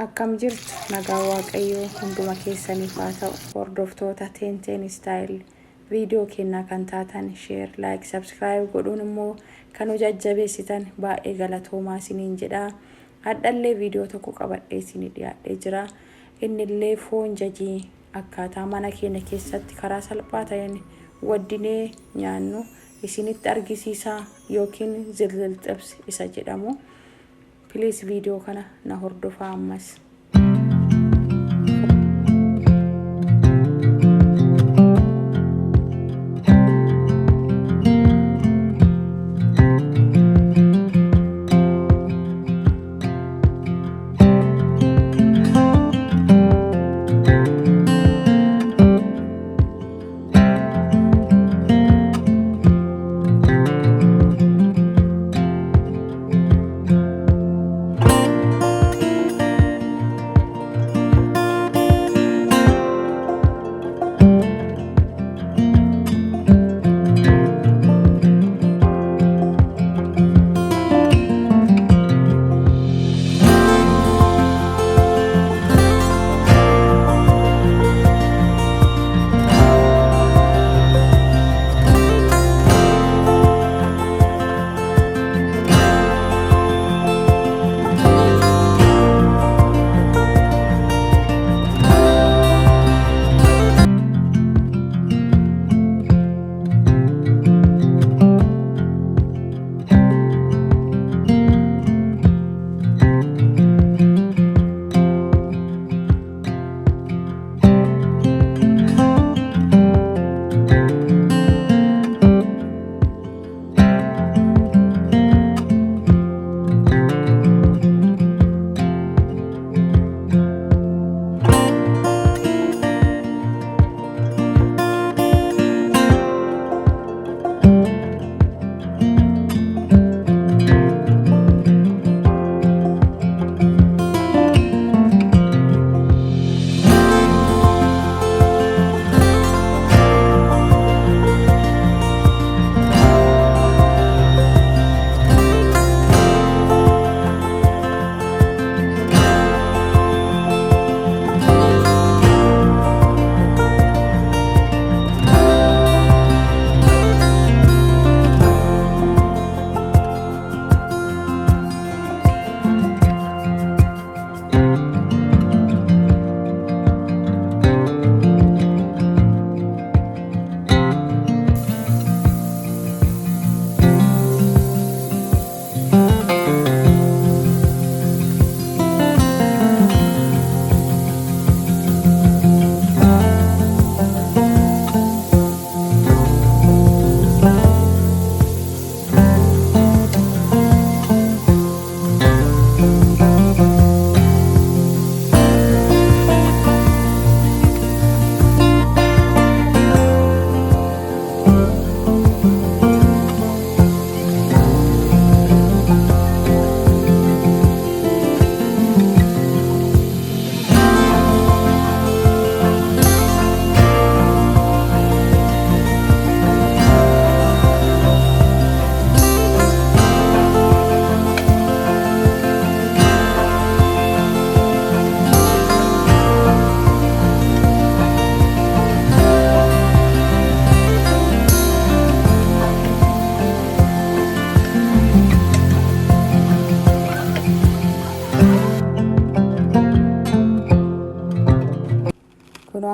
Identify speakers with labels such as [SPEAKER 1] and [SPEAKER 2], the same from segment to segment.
[SPEAKER 1] Akkam jirtu nagaa waaqayyoo hunduma keessaniif haa ta'u. Hordoftoota Teenteen Style viidiyoo kennaa kan taatan share, like, subscribe godhuun immoo kan jajjabeessitan baay'ee galatoomaa isiniin jedha. Haddallee viidiyoo tokko qabadhee isinii dhiyaadhee jira. Innillee foon jajii akkaataa mana keenya keessatti karaa salphaa ta'een waddinee nyaannu isinitti argisiisa yookiin zilzil Tibs isa jedhamu. Please video kana na hordofaa ammas.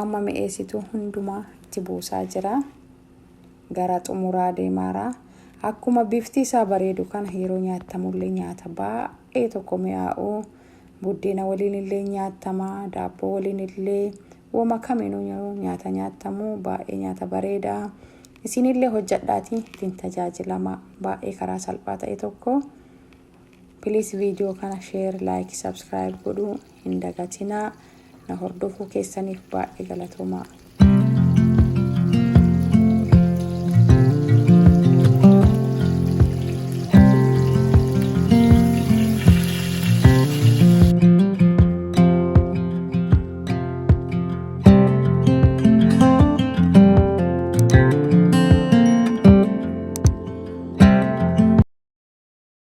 [SPEAKER 1] Amma mi'eessitu hundumaa itti buusaa jira. Gara xumuraa deemaara. Akkuma bifti isaa bareedu kana yeroo nyaatamullee nyaata baay'ee tokko mi'aawu. Buddeena waliin illee nyaatama, daabboo waliin illee wama kamiinuu nyaata nyaatamu baay'ee nyaata bareeda. Isinillee hojjedhaatii ittiin tajaajilama baay'ee karaa salphaa ta'e tokko. Please video kana share, like, subscribe godhuu hin dagatinaa. Na hordofuu keessaniif baay'ee galatoomaa.